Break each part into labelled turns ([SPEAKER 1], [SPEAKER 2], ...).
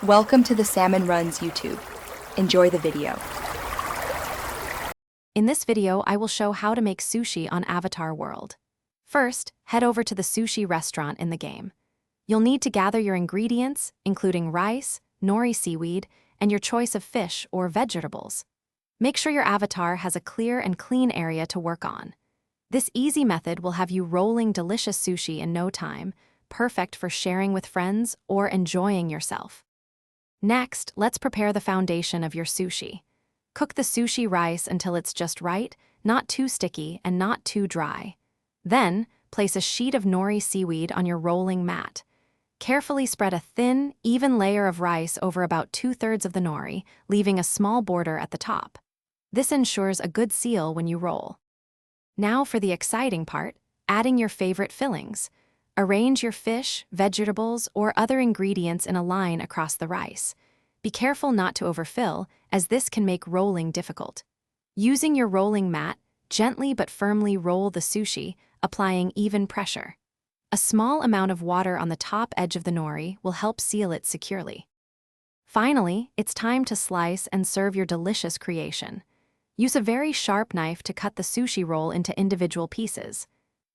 [SPEAKER 1] Welcome to the Salmon Runs YouTube. Enjoy the video.
[SPEAKER 2] In this video, I will show how to make sushi on Avatar World. First, head over to the sushi restaurant in the game. You'll need to gather your ingredients, including rice, nori seaweed, and your choice of fish or vegetables. Make sure your avatar has a clear and clean area to work on. This easy method will have you rolling delicious sushi in no time, perfect for sharing with friends or enjoying yourself. Next, let's prepare the foundation of your sushi. Cook the sushi rice until it's just right, not too sticky and not too dry. Then, place a sheet of nori seaweed on your rolling mat. Carefully spread a thin, even layer of rice over about 2/3 of the nori, leaving a small border at the top. This ensures a good seal when you roll. Now for the exciting part, adding your favorite fillings. Arrange your fish, vegetables, or other ingredients in a line across the rice. Be careful not to overfill, as this can make rolling difficult. Using your rolling mat, gently but firmly roll the sushi, applying even pressure. A small amount of water on the top edge of the nori will help seal it securely. Finally, it's time to slice and serve your delicious creation. Use a very sharp knife to cut the sushi roll into individual pieces.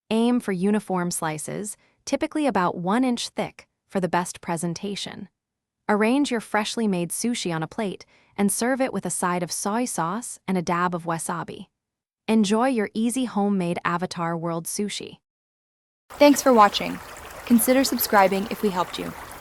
[SPEAKER 2] Aim for uniform slices, typically about 1 inch thick, for the best presentation. Arrange your freshly made sushi on a plate and serve it with a side of soy sauce and a dab of wasabi. Enjoy your easy homemade Avatar World sushi.
[SPEAKER 1] Thanks for watching. Consider subscribing if we helped you.